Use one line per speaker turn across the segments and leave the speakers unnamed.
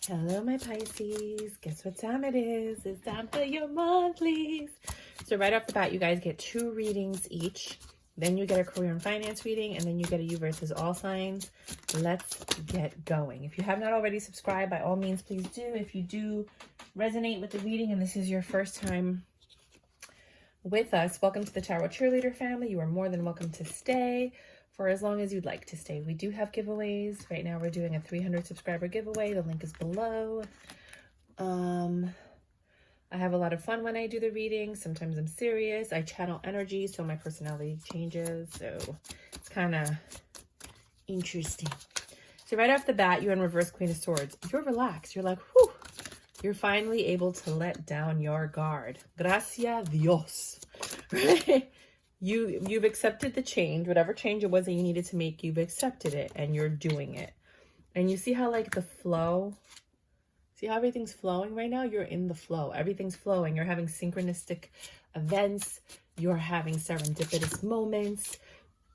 Hello, my Pisces. Guess what time it is? It's time for your monthlies. So right off the bat, you guys get 2 readings each. Then you get a career and finance reading, and then you get a you versus all signs. Let's get going. If you have not already subscribed, by all means, please do. If you do resonate with the reading and this is your first time with us, welcome to the Tarot Cheerleader family. You are more than welcome to stay for as long as you'd like to stay. We do have giveaways. Right now we're doing a 300 subscriber giveaway. The link is below. I have a lot of fun when I do the readings. Sometimes I'm serious. I channel energy, so my personality changes. So it's kind of interesting. So right off the bat, you're in reverse Queen of Swords. You're relaxed. You're like, whew. You're finally able to let down your guard. Gracias Dios. Right? You've accepted the change, whatever change it was that you needed to make, you've accepted it and you're doing it. And you see how like the flow, see how everything's flowing right now? You're in the flow. Everything's flowing. You're having synchronistic events. You're having serendipitous moments.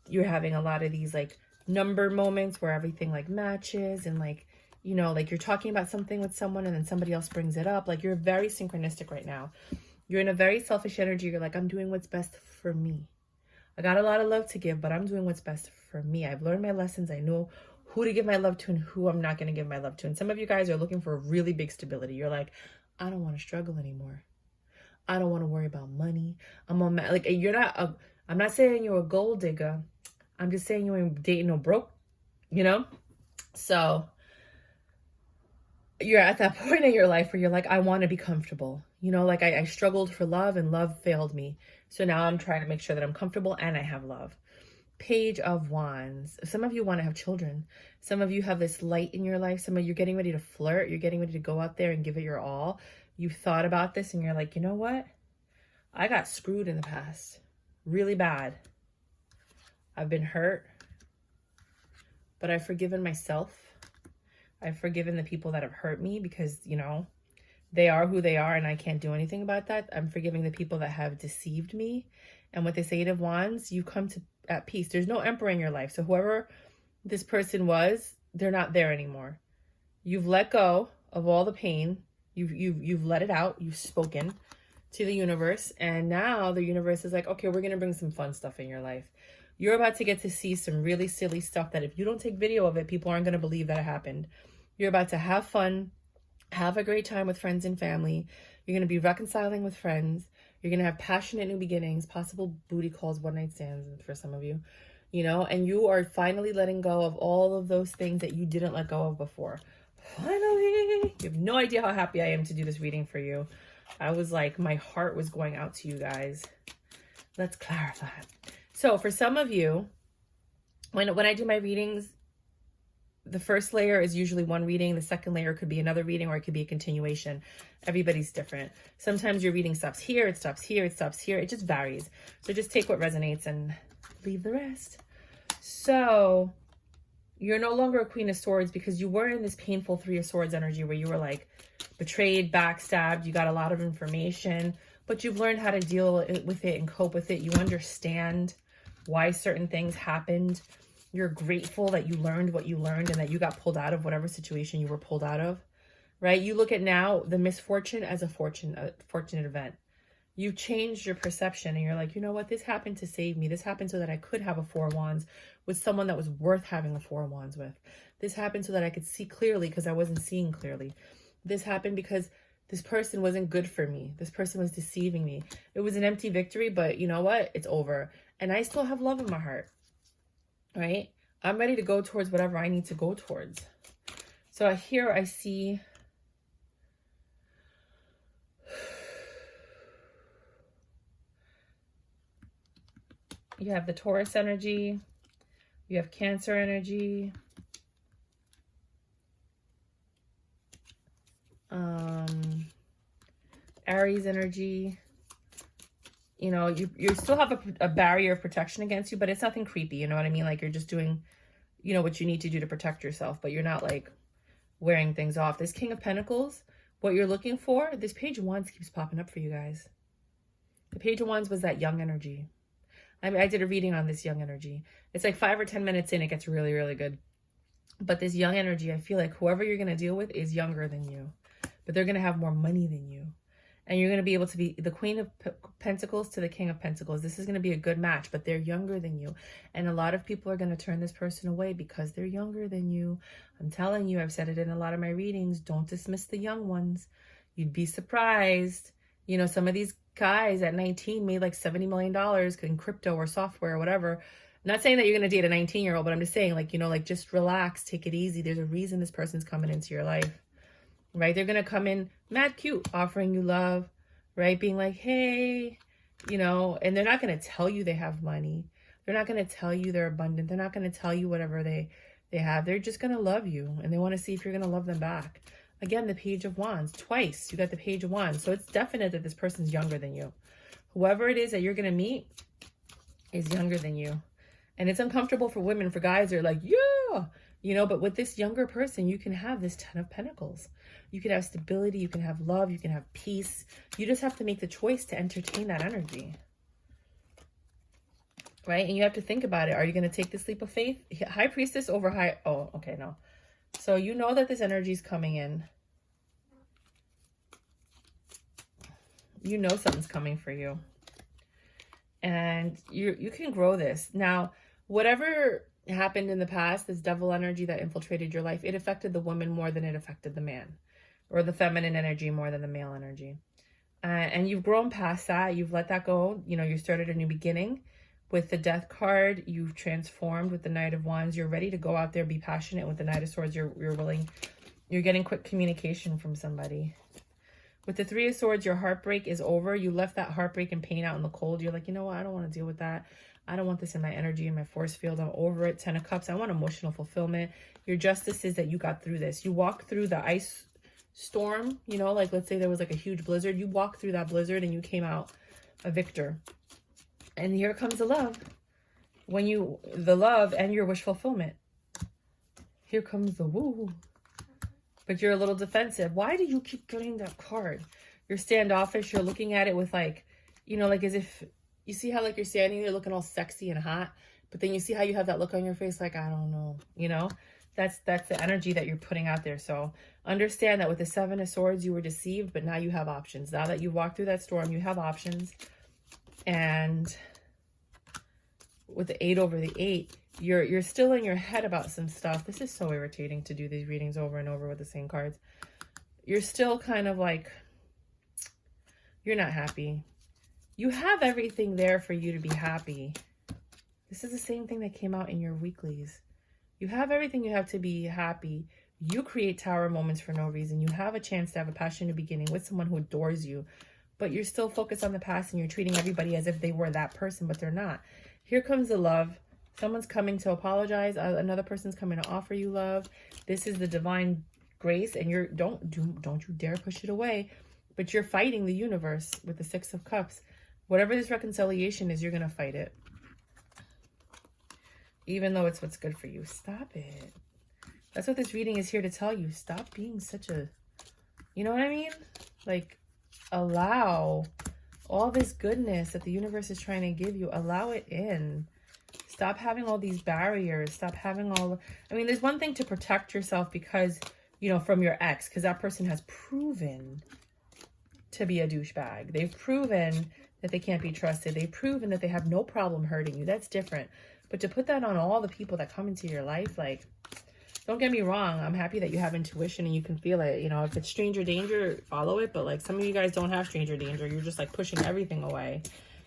You're having a lot of these like number moments where everything like matches and like, you know, like you're talking about something with someone and then somebody else brings it up. Like you're very synchronistic right now. You're in a very selfish energy. You're like, I'm doing what's best for me. I got a lot of love to give, but I'm doing what's best for me. I've learned my lessons. I know who to give my love to and who I'm not going to give my love to. And some of you guys are looking for really big stability. You're like, I don't want to struggle anymore. I don't want to worry about money. Like you're not, I'm not saying you're a gold digger. I'm just saying you ain't dating no broke, you know? So you're at that point in your life where you're like, I want to be comfortable. You know, like I struggled for love and love failed me. So now I'm trying to make sure that I'm comfortable and I have love. Page of Wands. Some of you want to have children. Some of you have this light in your life. Some of you are getting ready to flirt. You're getting ready to go out there and give it your all. You've thought about this and you're like, you know what? I got screwed in the past. Really bad. I've been hurt. But I've forgiven myself. I've forgiven the people that have hurt me because, you know, they are who they are and I can't do anything about that. I'm forgiving the people that have deceived me. And with this 8 of Wands, you come to at peace. There's no emperor in your life. So whoever this person was, they're not there anymore. You've let go of all the pain. You've let it out. You've spoken to the universe. And now the universe is like, okay, we're going to bring some fun stuff in your life. You're about to get to see some really silly stuff that if you don't take video of it, people aren't going to believe that it happened. You're about to have fun, have a great time with friends and family. You're going to be reconciling with friends. You're going to have passionate new beginnings, possible booty calls, one-night stands for some of you, you know, and you are finally letting go of all of those things that you didn't let go of before. Finally, you have no idea how happy I am to do this reading for you. I was like, my heart was going out to you guys. Let's clarify. So for some of you, when I do my readings, the first layer is usually one reading. The second layer could be another reading, or it could be a continuation. Everybody's different. Sometimes your reading stops here, it stops here, it stops here. It just varies. So just take what resonates and leave the rest. So you're no longer a Queen of Swords because you were in this painful 3 of Swords energy where you were like betrayed, backstabbed. You got a lot of information, but you've learned how to deal with it and cope with it. You understand why certain things happened. You're grateful that you learned what you learned and that you got pulled out of whatever situation you were pulled out of, right? You look at now the misfortune as a fortunate event. You've changed your perception and you're like, you know what? This happened to save me. This happened so that I could have a 4 of Wands with someone that was worth having a 4 of Wands with. This happened so that I could see clearly because I wasn't seeing clearly. This happened because this person wasn't good for me. This person was deceiving me. It was an empty victory, but you know what? It's over. And I still have love in my heart. Right? I'm ready to go towards whatever I need to go towards. So here I see you have the Taurus energy, you have Cancer energy, Aries energy. You know, you still have a barrier of protection against you, but it's nothing creepy. You know what I mean? Like you're just doing, you know, what you need to do to protect yourself, but you're not like wearing things off. This King of Pentacles, what you're looking for, this Page of Wands keeps popping up for you guys. The Page of Wands was that young energy. I did a reading on this young energy. It's like 5 or 10 minutes in, it gets really, really good. But this young energy, I feel like whoever you're going to deal with is younger than you, but they're going to have more money than you. And you're going to be able to be the Queen of Pentacles to the King of Pentacles. This is going to be a good match, but they're younger than you. And a lot of people are going to turn this person away because they're younger than you. I'm telling you, I've said it in a lot of my readings. Don't dismiss the young ones. You'd be surprised. You know, some of these guys at 19 made like $70 million in crypto or software or whatever. I'm not saying that you're going to date a 19-year-old, but I'm just saying, like, you know, like, just relax, take it easy. There's a reason this person's coming into your life. Right? They're going to come in mad cute, offering you love, right? Being like, hey, you know, and they're not going to tell you they have money. They're not going to tell you they're abundant. They're not going to tell you whatever they have. They're just going to love you, and they want to see if you're going to love them back. Again, the Page of Wands, twice. You got the Page of Wands. So it's definite that this person's younger than you. Whoever it is that you're going to meet is younger than you. And it's uncomfortable for women. For guys, they're like, yeah, you know, but with this younger person, you can have this 10 of Pentacles. You can have stability, you can have love, you can have peace. You just have to make the choice to entertain that energy. Right? And you have to think about it. Are you going to take this leap of faith? High Priestess over High... Oh, okay, no. So you know that this energy is coming in. You know something's coming for you. And you can grow this. Now, whatever happened in the past, this devil energy that infiltrated your life, it affected the woman more than it affected the man. Or the feminine energy more than the male energy. And you've grown past that. You've let that go. You know, you started a new beginning. With the Death card, you've transformed with the Knight of Wands. You're ready to go out there, be passionate. With the Knight of Swords, you're willing. You're getting quick communication from somebody. With the Three of Swords, your heartbreak is over. You left that heartbreak and pain out in the cold. You're like, you know what? I don't want to deal with that. I don't want this in my energy, in my force field. I'm over it. 10 of Cups. I want emotional fulfillment. Your justice is that you got through this. You walked through the ice storm, you know, like let's say there was like a huge blizzard. You walked through that blizzard and you came out a victor. And here comes the love. The love and your wish fulfillment. Here comes the woo. But you're a little defensive. Why do you keep getting that card? You're standoffish. You're looking at it with like, you know, like as if, you see how like you're standing there looking all sexy and hot, but then you see how you have that look on your face like, I don't know, you know? That's the energy that you're putting out there. So understand that with the Seven of Swords, you were deceived, but now you have options. Now that you walked through that storm, you have options. And with the 8 over the 8, you're still in your head about some stuff. This is so irritating to do these readings over and over with the same cards. You're still kind of like, you're not happy. You have everything there for you to be happy. This is the same thing that came out in your weeklies. You have everything you have to be happy. You create tower moments for no reason. You have a chance to have a passionate beginning with someone who adores you, but you're still focused on the past and you're treating everybody as if they were that person, but they're not. Here comes the love. Someone's coming to apologize. Another person's coming to offer you love. This is the divine grace, and don't you dare push it away. But you're fighting the universe with the Six of Cups. Whatever this reconciliation is, you're going to fight it. Even though it's what's good for you. Stop it. That's what this reading is here to tell you. Stop being such a, you know what I mean? Like, allow all this goodness that the universe is trying to give you. Allow it in. Stop having all these barriers. Stop having all, I mean, there's one thing to protect yourself because, you know, from your ex, because that person has proven to be a douchebag. They've proven that they can't be trusted. They've proven that they have no problem hurting you. That's different. But to put that on all the people that come into your life, like, don't get me wrong. I'm happy that you have intuition and you can feel it. You know, if it's stranger danger, follow it. But like some of you guys don't have stranger danger. You're just like pushing everything away.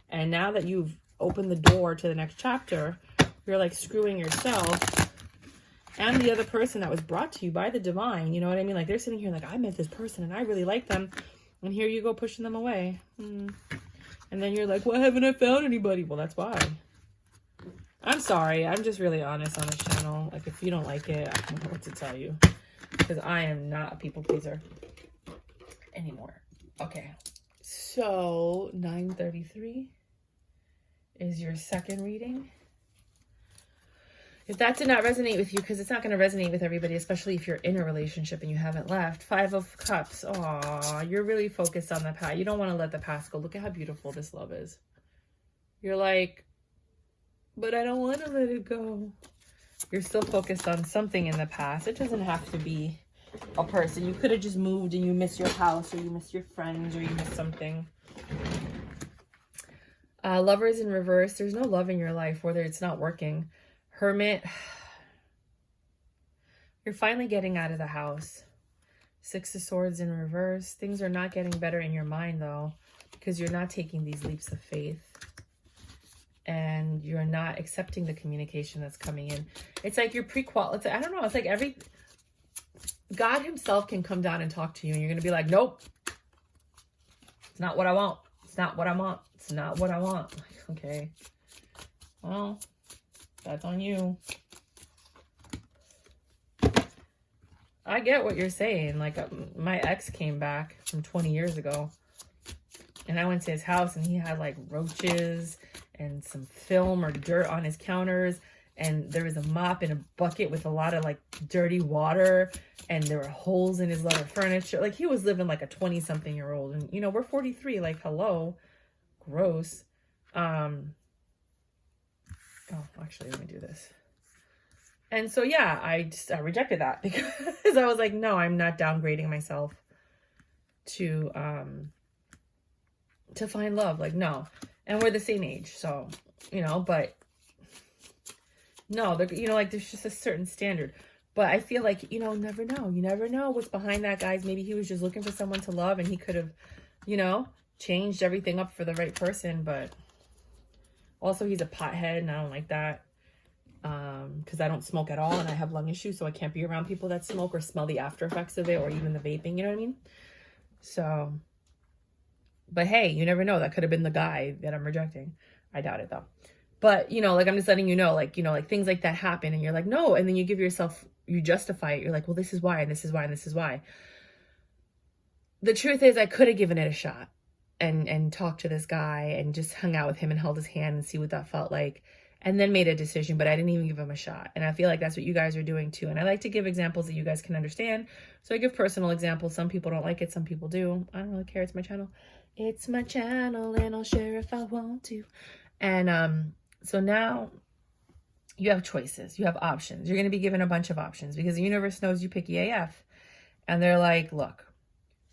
And now that you've opened the door to the next chapter, you're like screwing yourself and the other person that was brought to you by the divine. You know what I mean? Like they're sitting here like, I met this person and I really like them. And here you go pushing them away. And then you're like, why haven't I found anybody? Well, that's why. I'm sorry. I'm just really honest on this channel. Like, if you don't like it, I don't know what to tell you. Because I am not a people pleaser anymore. Okay. So, 9:33 is your second reading. If that did not resonate with you, because it's not going to resonate with everybody, especially if you're in a relationship and you haven't left. 5 of Cups. Aw, you're really focused on the past. You don't want to let the past go. Look at how beautiful this love is. You're like, but I don't want to let it go. You're still focused on something in the past. It doesn't have to be a person. You could have just moved and you miss your house, or you miss your friends, or you miss something. Lovers in reverse. There's no love in your life, whether it's not working. Hermit. You're finally getting out of the house. Six of Swords in reverse. Things are not getting better in your mind, though, because you're not taking these leaps of faith. And you're not accepting the communication that's coming in. It's like you're I don't know. It's like God himself can come down and talk to you, and you're going to be like, nope. It's not what I want. It's not what I want. It's not what I want. Okay. Well, that's on you. I get what you're saying. Like, my ex came back from 20 years ago, and I went to his house, and he had like roaches and some film or dirt on his counters, and there was a mop and a bucket with a lot of like dirty water, and there were holes in his leather furniture. Like, he was living like a 20-something-year-old, and you know, we're 43. Like, hello, gross. Oh, actually, let me do this. And so, yeah, I rejected that because I was like, no, I'm not downgrading myself to find love. Like, no. And we're the same age. So, you know, but no, you know, like, there's just a certain standard. But I feel like, you know, never know. You never know what's behind that, guys. Maybe he was just looking for someone to love, and he could have, you know, changed everything up for the right person. But also, he's a pothead, and I don't like that. Because I don't smoke at all, and I have lung issues, so I can't be around people that smoke or smell the after effects of it, or even the vaping, you know what I mean? So, but hey, you never know. That could have been the guy that I'm rejecting. I doubt it, though. But, you know, like, I'm just letting you know, like, you know, like, things like that happen, and you're like, no, and then you give yourself, you justify it. You're like, well, this is why, and this is why, and this is why. The truth is, I could have given it a shot and talked to this guy and just hung out with him and held his hand and see what that felt like. And then made a decision, but I didn't even give him a shot. And I feel like that's what you guys are doing too. And I like to give examples that you guys can understand. So I give personal examples. Some people don't like it. Some people do. I don't really care. It's my channel. It's my channel, and I'll share if I want to. And so now you have choices. You have options. You're going to be given a bunch of options because the universe knows you picky AF. And they're like, look,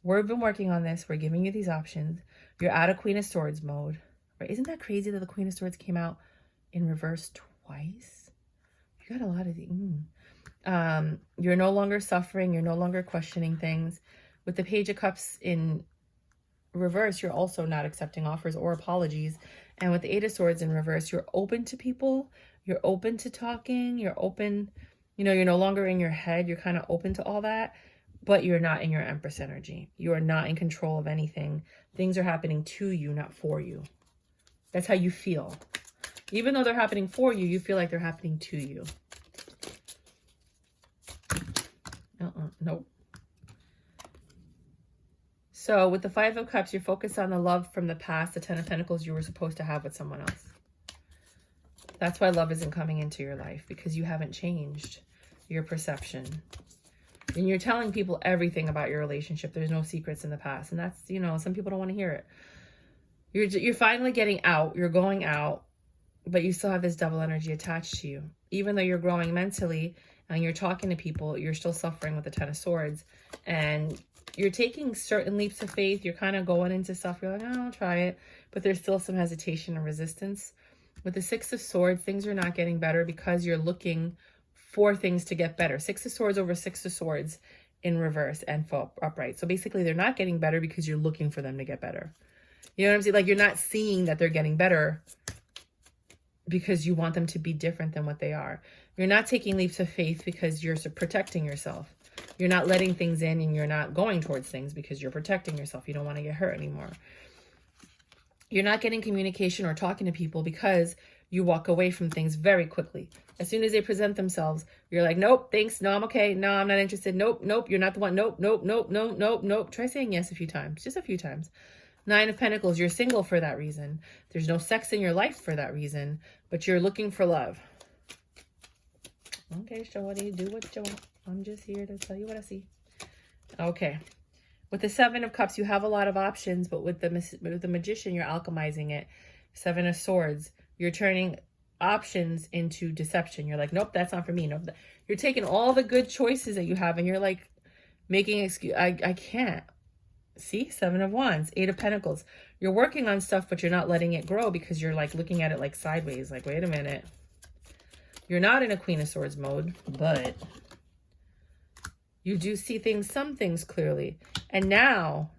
we've been working on this. We're giving you these options. You're out of Queen of Swords mode. Right? Isn't that crazy that the Queen of Swords came out in reverse twice? You got a lot of the you're no longer suffering, you're no longer questioning things. With the Page of Cups in reverse, you're also not accepting offers or apologies. And with the Eight of Swords in reverse, you're open to people, you're open to talking, you're open, you know, you're no longer in your head, you're kind of open to all that, but you're not in your Empress energy. You are not in control of anything. Things are happening to you, not for you. That's how you feel. Even though they're happening for you, you feel like they're happening to you. Nope. So with the Five of Cups, you're focused on the love from the past, the Ten of Pentacles you were supposed to have with someone else. That's why love isn't coming into your life, because you haven't changed your perception. And you're telling people everything about your relationship. There's no secrets in the past. And that's, you know, some people don't want to hear it. You're finally getting out. You're going out. But you still have this double energy attached to you. Even though you're growing mentally and you're talking to people, you're still suffering with the Ten of Swords. And you're taking certain leaps of faith. You're kind of going into stuff. You're like, oh, I'll try it. But there's still some hesitation and resistance. With the Six of Swords, things are not getting better because you're looking for things to get better. Six of Swords over Six of Swords in reverse and upright. So basically, they're not getting better because you're looking for them to get better. You know what I'm saying? Like, you're not seeing that they're getting better because you want them to be different than what they are. You're not taking leaps of faith because you're protecting yourself. You're not letting things in, and you're not going towards things because you're protecting yourself. You don't want to get hurt anymore. You're not getting communication or talking to people because you walk away from things very quickly. As soon as they present themselves, you're like, nope, thanks, no, I'm okay, no, I'm not interested, nope, you're not the one, nope. Try saying yes a few times, just a few times. Nine of Pentacles, you're single for that reason. There's no sex in your life for that reason, but you're looking for love. Okay, shorty, do what you want. I'm just here to tell you what I see. Okay. With the Seven of Cups, you have a lot of options, but with the Magician, you're alchemizing it. Seven of Swords, you're turning options into deception. You're like, nope, that's not for me. Nope. You're taking all the good choices that you have and you're like making excuse. I can't. See, 7 of Wands, 8 of Pentacles. You're working on stuff, but you're not letting it grow because you're like looking at it like sideways. Like, wait a minute. You're not in a Queen of Swords mode, but you do see things, some things clearly. And now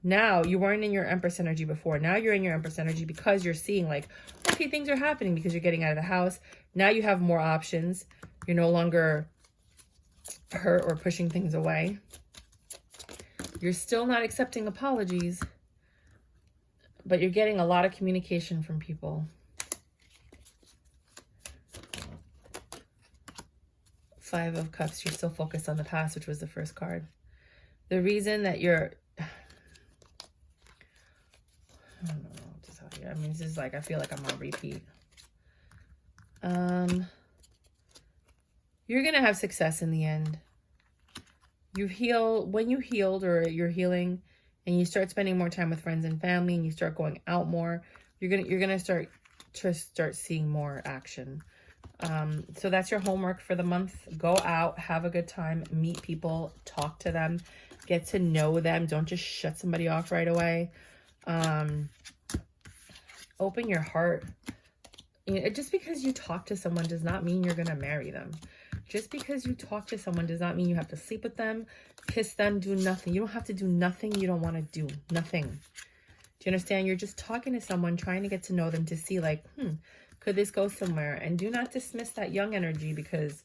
you weren't in your Empress energy before. Now you're in your Empress energy because you're seeing like, okay, things are happening because you're getting out of the house. Now you have more options. You're no longer hurt or pushing things away. You're still not accepting apologies, but you're getting a lot of communication from people. 5 of Cups, you're still focused on the past, which was the first card. The reason that you're, I don't know what to tell you. I mean, this is like, I feel like I'm on repeat. You're going to have success in the end. You heal, when you healed or you're healing and you start spending more time with friends and family and you start going out more, you're gonna start seeing more action. So that's your homework for the month. Go out, have a good time, meet people, talk to them, get to know them. Don't just shut somebody off right away. Open your heart. You know, just because you talk to someone does not mean you're gonna marry them. Just because you talk to someone does not mean you have to sleep with them, kiss them, do nothing. You don't have to do nothing you don't want to do. Nothing. Do you understand? You're just talking to someone, trying to get to know them to see like, could this go somewhere? And do not dismiss that young energy because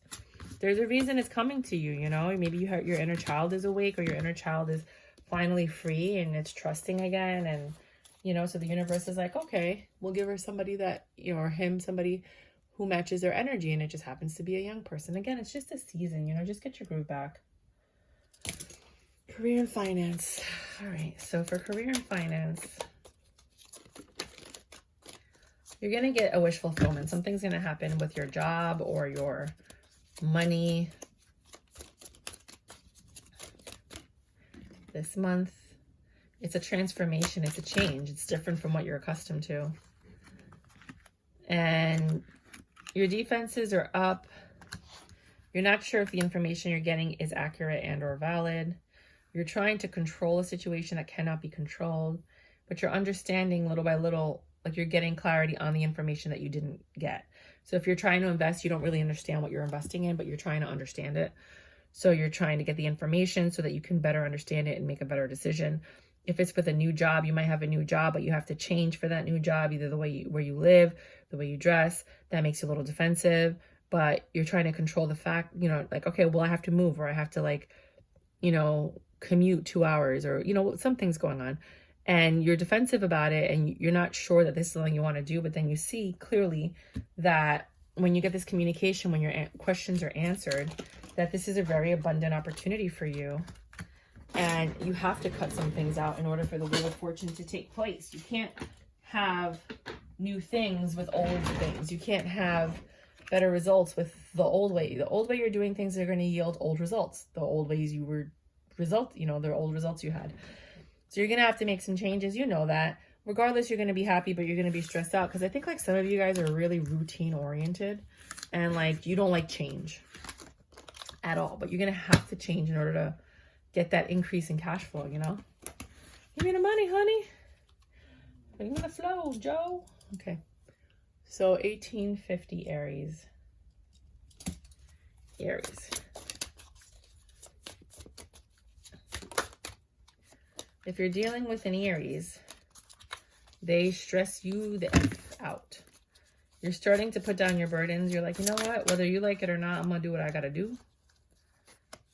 there's a reason it's coming to you, you know? Maybe you have, your inner child is awake or your inner child is finally free and it's trusting again. And, you know, so the universe is like, okay, we'll give her somebody that, you know, or him, somebody who matches their energy, and it just happens to be a young person. Again, it's just a season, you know, just get your groove back. Career and finance. All right, so for career and finance, you're going to get a wish fulfillment. Something's going to happen with your job or your money this month. It's a transformation. It's a change. It's different from what you're accustomed to. And your defenses are up. You're not sure if the information you're getting is accurate and or valid. You're trying to control a situation that cannot be controlled, but you're understanding little by little, like you're getting clarity on the information that you didn't get. So if you're trying to invest, you don't really understand what you're investing in, but you're trying to understand it. So you're trying to get the information so that you can better understand it and make a better decision. If it's with a new job, you might have a new job, but you have to change for that new job, either the way where you live, the way you dress. That makes you a little defensive, but you're trying to control the fact, you know, like, okay, well, I have to move, or I have to, like, you know, commute 2 hours, or, you know, something's going on. And you're defensive about it, and you're not sure that this is something you want to do, but then you see clearly that when you get this communication, when your questions are answered, that this is a very abundant opportunity for you. And you have to cut some things out in order for the Wheel of Fortune to take place. You can't have new things with old things. You can't have better results with the old way. The old way you're doing things are going to yield old results. The old ways you were they're old results you had. So you're going to have to make some changes. You know that. Regardless, you're going to be happy, but you're going to be stressed out. Because I think like some of you guys are really routine oriented. And like you don't like change at all. But you're going to have to change in order to get that increase in cash flow, you know? Give me the money, honey. Bring me the flow, Joe. Okay. So 1850 Aries. Aries. If you're dealing with an Aries, they stress you the F out. You're starting to put down your burdens. You're like, you know what? Whether you like it or not, I'm going to do what I got to do.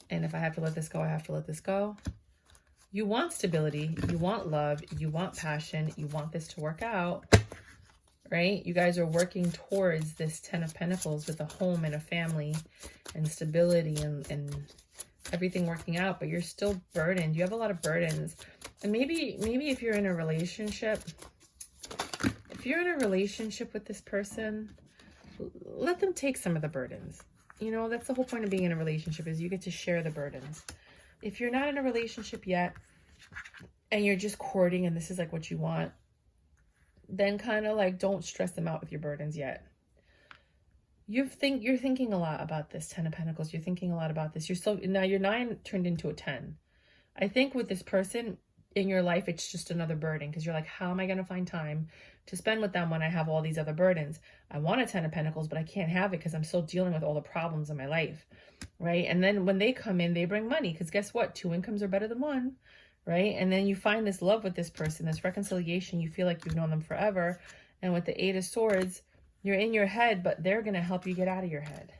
And if I have to let this go, I have to let this go. You want stability. You want love. You want passion. You want this to work out, right? You guys are working towards this 10 of Pentacles with a home and a family and stability and everything working out, but you're still burdened. You have a lot of burdens. And maybe if you're in a relationship, with this person, let them take some of the burdens. You know, that's the whole point of being in a relationship, is you get to share the burdens. If you're not in a relationship yet and you're just courting and this is like what you want, then kind of like don't stress them out with your burdens yet. you're thinking a lot about this 10 of Pentacles. You're thinking a lot about this. Now your 9 turned into a 10. I think with this person in your life, it's just another burden, because you're like, how am I going to find time to spend with them when I have all these other burdens? I want a 10 of Pentacles, but I can't have it because I'm still dealing with all the problems in my life, right? And then when they come in, they bring money, because guess what? 2 incomes are better than 1, right? And then you find this love with this person, this reconciliation. You feel like you've known them forever. And with the 8 of Swords, you're in your head, but they're going to help you get out of your head.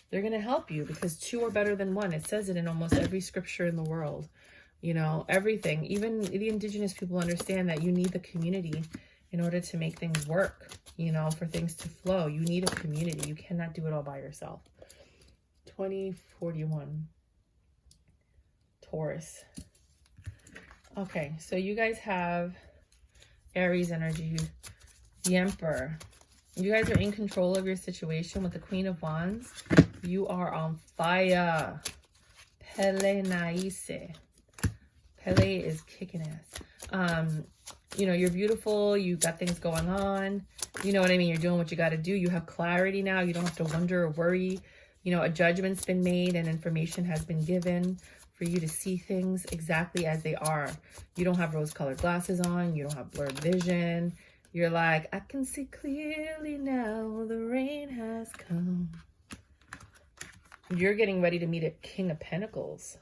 They're going to help you, because 2 are better than 1. It says it in almost every scripture in the world. You know, everything. Even the indigenous people understand that you need the community in order to make things work, you know, for things to flow. You need a community. You cannot do it all by yourself. 2041. Taurus. Okay, so you guys have Aries energy, the Emperor. You guys are in control of your situation with the Queen of Wands. You are on fire. Pele naise. Pele is kicking ass. You know, you're beautiful. You got things going on. You know what I mean? You're doing what you got to do. You have clarity now. You don't have to wonder or worry. You know, a judgment's been made and information has been given for you to see things exactly as they are. You don't have rose-colored glasses on. You don't have blurred vision. You're like, I can see clearly now. The rain has come. You're getting ready to meet a King of Pentacles.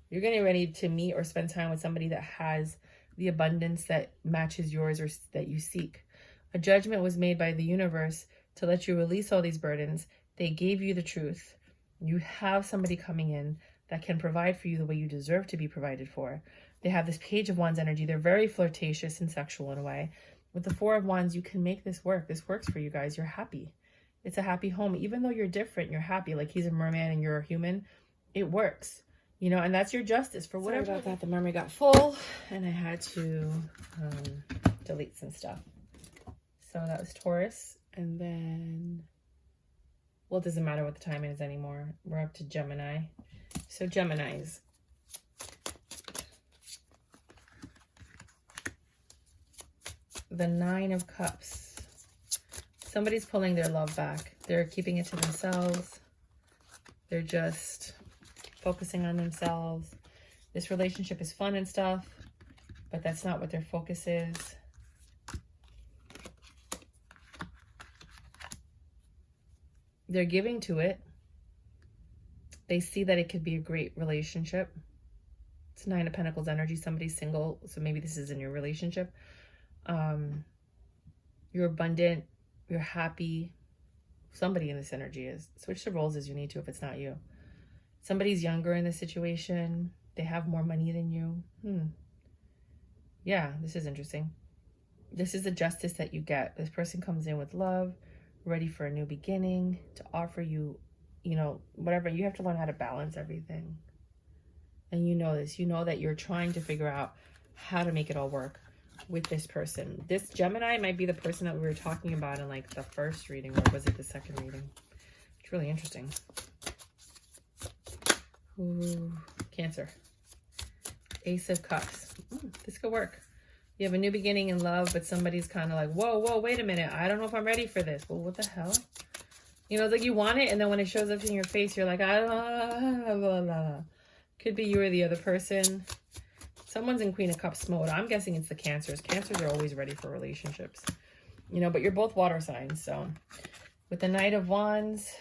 You're getting ready to meet or spend time with somebody that has the abundance that matches yours or that you seek. A judgment was made by the universe to let you release all these burdens. They gave you the truth. You have somebody coming in that can provide for you the way you deserve to be provided for. They have this Page of Wands energy. They're very flirtatious and sexual in a way. With the 4 of Wands, you can make this work. This works for you guys. You're happy. It's a happy home. Even though you're different, you're happy. Like he's a merman and you're a human. It works. You know, and that's your justice for whatever. Sorry about that. The memory got full and I had to delete some stuff. So that was Taurus. And then, well, it doesn't matter what the time is anymore. We're up to Gemini. So Geminis. The 9 of Cups. Somebody's pulling their love back. They're keeping it to themselves. They're just focusing on themselves. This relationship is fun and stuff, but that's not what their focus is. They're giving to it. They see that it could be a great relationship. It's 9 of Pentacles energy. Somebody's single, so maybe this is in your relationship. You're abundant. You're happy. Somebody in this energy is. Switch the roles as you need to if it's not you. Somebody's younger in this situation. They have more money than you. Yeah, this is interesting. This is the justice that you get. This person comes in with love, ready for a new beginning, to offer you, you know, whatever. You have to learn how to balance everything. And you know this. You know that you're trying to figure out how to make it all work with this person. This Gemini might be the person that we were talking about in like the first reading, or was it the second reading? It's really interesting. Ooh, Cancer. Ace of Cups. This could work. You have a new beginning in love, but somebody's kind of like, whoa, wait a minute. I don't know if I'm ready for this. Well, what the hell? You know, it's like you want it, and then when it shows up in your face, you're like, Could be you or the other person. Someone's in Queen of Cups mode. I'm guessing it's the Cancers. Cancers are always ready for relationships. You know, but you're both water signs. So with the Knight of Wands,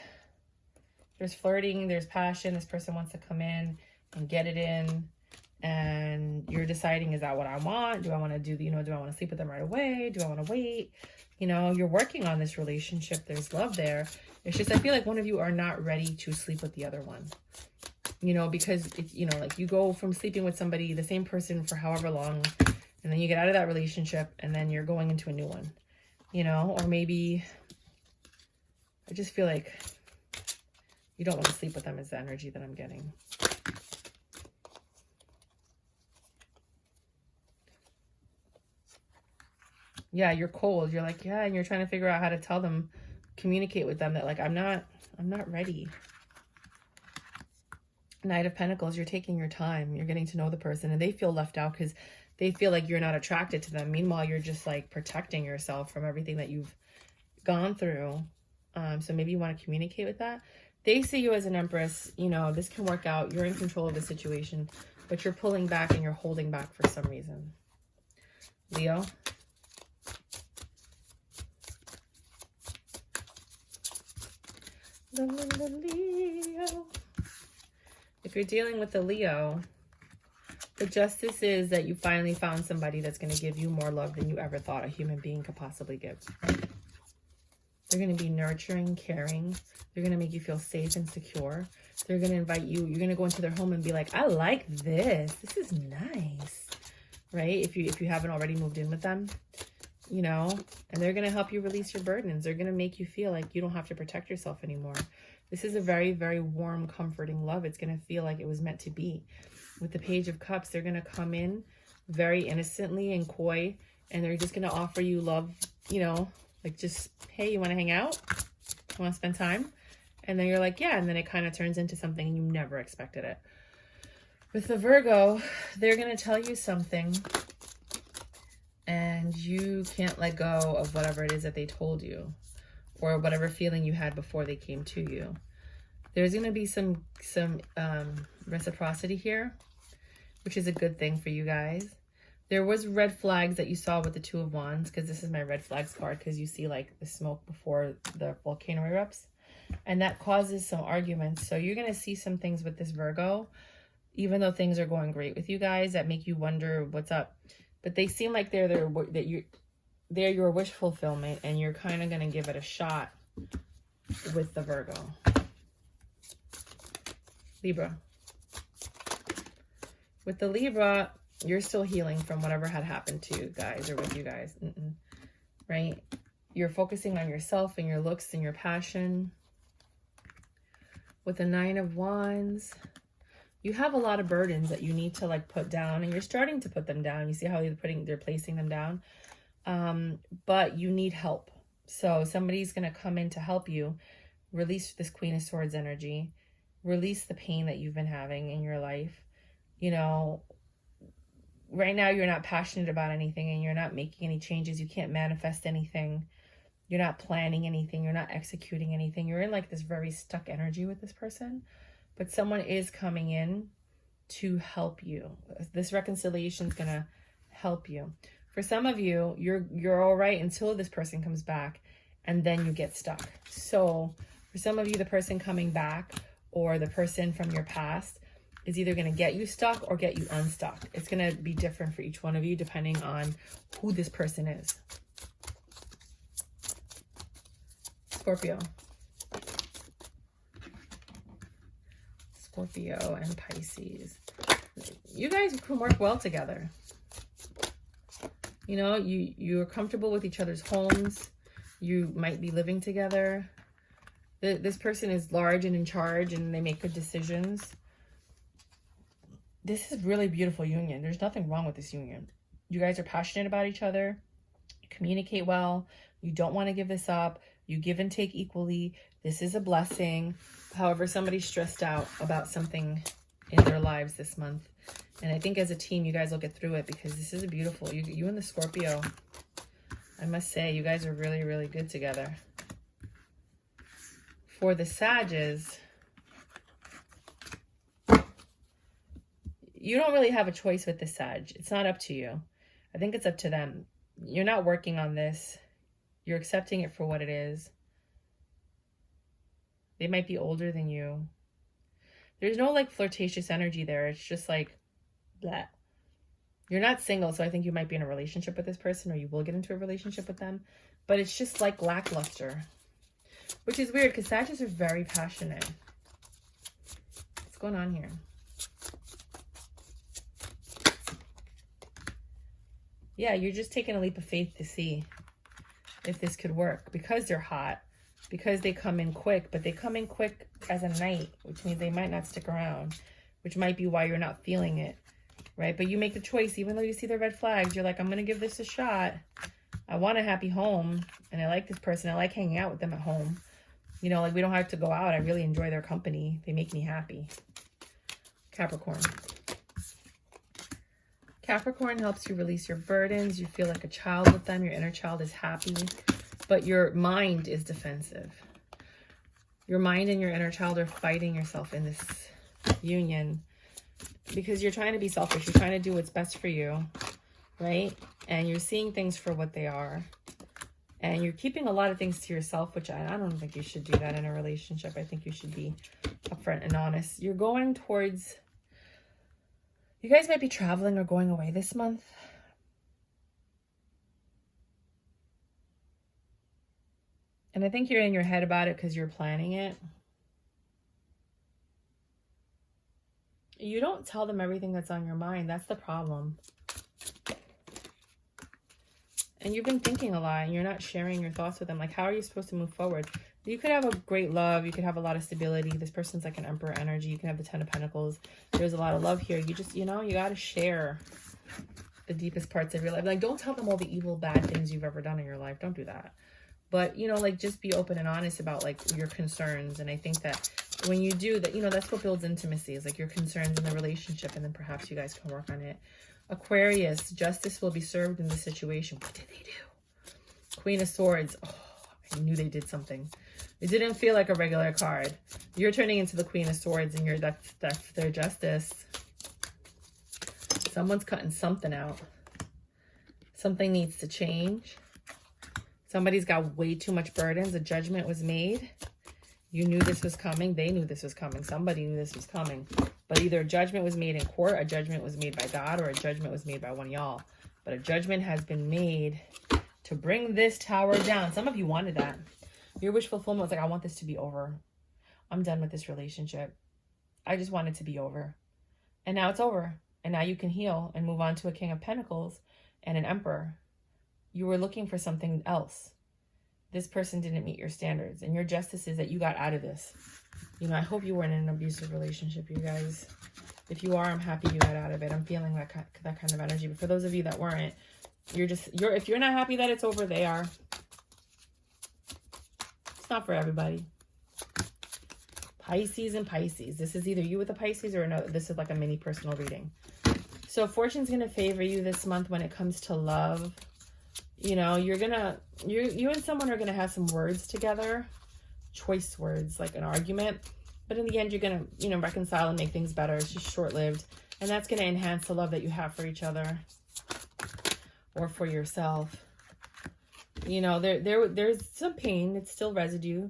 there's flirting, there's passion. This person wants to come in and get it in. And you're deciding, is that what I want? Do I want to do, you know, do I want to sleep with them right away? Do I want to wait? You know, you're working on this relationship. There's love there. It's just, I feel like one of you are not ready to sleep with the other one. You know, because, it, you know, like you go from sleeping with somebody, the same person for however long, and then you get out of that relationship and then you're going into a new one, you know, or maybe I just feel like you don't want to sleep with them is the energy that I'm getting. Yeah, you're cold. You're like, yeah, and you're trying to figure out how to tell them, communicate with them that like, I'm not ready. Knight of Pentacles, you're taking your time. You're getting to know the person, and they feel left out because they feel like you're not attracted to them. Meanwhile, you're just like protecting yourself from everything that you've gone through. So maybe you want to communicate with that. They see you as an empress. You know, this can work out. You're in control of the situation, but you're pulling back and you're holding back for some reason. Leo. Leo. If you're dealing with a Leo, the justice is that you finally found somebody that's going to give you more love than you ever thought a human being could possibly give. They're going to be nurturing, caring. They're going to make you feel safe and secure. They're going to invite you. You're going to go into their home and be like, I like this. This is nice. Right? If you haven't already moved in with them, you know, and they're going to help you release your burdens. They're going to make you feel like you don't have to protect yourself anymore. This is a very, very warm, comforting love. It's going to feel like it was meant to be. With the Page of Cups, they're going to come in very innocently and coy, and they're just going to offer you love, you know, like just, hey, you want to hang out? You want to spend time? And then you're like, yeah, and then it kind of turns into something and you never expected it. With the Virgo, they're going to tell you something and you can't let go of whatever it is that they told you or whatever feeling you had before they came to you. There's going to be some reciprocity here, which is a good thing for you guys. There was red flags that you saw with the Two of Wands, because this is my red flags card, because you see like the smoke before the volcano erupts, and that causes some arguments. So you're going to see some things with this Virgo, even though things are going great with you guys, that make you wonder what's up. But they seem like they're your wish fulfillment, and you're kind of going to give it a shot with the Virgo. Libra. With the Libra, you're still healing from whatever had happened to you guys or with you guys, right? You're focusing on yourself and your looks and your passion. With the Nine of Wands, you have a lot of burdens that you need to like put down, and you're starting to put them down. You see how they're placing them down, but you need help. So somebody's going to come in to help you release this Queen of Swords energy, release the pain that you've been having in your life. You know, right now you're not passionate about anything and you're not making any changes. You can't manifest anything. You're not planning anything. You're not executing anything. You're in like this very stuck energy with this person, but someone is coming in to help you. This reconciliation is going to help you. For some of you, you're all right until this person comes back, and then you get stuck. So for some of you, the person coming back or the person from your past is either going to get you stuck or get you unstuck. It's going to be different for each one of you depending on who this person is. Scorpio. Scorpio and Pisces. You guys can work well together. You know, you're comfortable with each other's homes. You might be living together. This person is large and in charge, and they make good decisions. This is really beautiful union. There's nothing wrong with this union. You guys are passionate about each other. You communicate well. You don't want to give this up. You give and take equally. This is a blessing. However, somebody's stressed out about something in their lives this month. And I think as a team, you guys will get through it, because this is a beautiful, you and the Scorpio, I must say, you guys are really, really good together. For the Sages, you don't really have a choice with the Sag. It's not up to you. I think it's up to them. You're not working on this. You're accepting it for what it is. They might be older than you. There's no like flirtatious energy there. It's just like, blah. You're not single, so I think you might be in a relationship with this person, or you will get into a relationship with them. But it's just like lackluster, which is weird because Sagittarius are very passionate. What's going on here? Yeah, you're just taking a leap of faith to see if this could work, because they're hot, because they come in quick, but they come in quick as a knight, which means they might not stick around, which might be why you're not feeling it, right? But you make the choice, even though you see the red flags, you're like, I'm going to give this a shot. I want a happy home, and I like this person. I like hanging out with them at home. You know, like we don't have to go out. I really enjoy their company. They make me happy. Capricorn. Capricorn helps you release your burdens. You feel like a child with them. Your inner child is happy. but your mind is defensive. Your mind and your inner child are fighting yourself in this union because you're trying to be selfish. You're trying to do what's best for you, right? And you're seeing things for what they are. And you're keeping a lot of things to yourself, which I don't think you should do that in a relationship. I think you should be upfront and honest. You're going towards... You guys might be traveling or going away this month. And I think you're in your head about it because you're planning it. You don't tell them everything that's on your mind. That's the problem. And you've been thinking a lot and you're not sharing your thoughts with them. Like, how are you supposed to move forward? You could have a great love. You could have a lot of stability. This person's like an Emperor energy. You can have the Ten of Pentacles. There's a lot of love here. You just, you know, you got to share the deepest parts of your life. Like, don't tell them all the evil, bad things you've ever done in your life. Don't do that. But, you know, like, just be open and honest about, like, your concerns. And I think that when you do that, you know, that's what builds intimacy, is like your concerns in the relationship. And then perhaps you guys can work on it. Aquarius, justice will be served in this situation. What did they do? Queen of Swords. Oh, I knew they did something. It didn't feel like a regular card. You're turning into the Queen of Swords and that's their justice. Someone's cutting something out. Something needs to change. Somebody's got way too much burdens. A judgment was made. You knew this was coming. They knew this was coming. Somebody knew this was coming. But either a judgment was made in court, a judgment was made by God, or a judgment was made by one of y'all. But a judgment has been made to bring this tower down. Some of you wanted that. Your wish fulfillment was like, I want this to be over. I'm done with this relationship. I just want it to be over. And now it's over. And now you can heal and move on to a King of Pentacles and an Emperor. You were looking for something else. This person didn't meet your standards. And your justice is that you got out of this. You know, I hope you weren't in an abusive relationship, you guys. If you are, I'm happy you got out of it. I'm feeling that kind of energy. But for those of you that weren't, if you're not happy that it's over, they are. It's not for everybody. Pisces and Pisces. This is either you with a Pisces or another. This is like a mini personal reading. So fortune's going to favor you this month when it comes to love. You know, you and someone are going to have some words together. Choice words, like an argument. But in the end, you're going to, you know, reconcile and make things better. It's just short-lived. And that's going to enhance the love that you have for each other. Or for yourself. You know, there's some pain. It's still residue,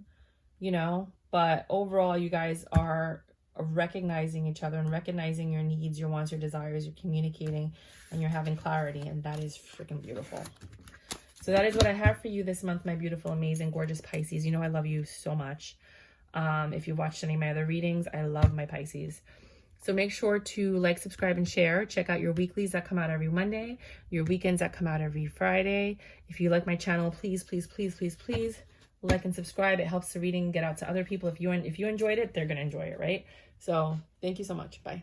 you know. But overall, you guys are recognizing each other and recognizing your needs, your wants, your desires. You're communicating and you're having clarity. And that is freaking beautiful. So that is what I have for you this month, my beautiful, amazing, gorgeous Pisces. You know I love you so much. If you've watched any of my other readings, I love my Pisces. So make sure to like, subscribe, and share. Check out your weeklies that come out every Monday. Your weekends that come out every Friday. If you like my channel, please, please, please, please, please like and subscribe. It helps the reading get out to other people. If you enjoyed it, they're going to enjoy it, right? So thank you so much. Bye.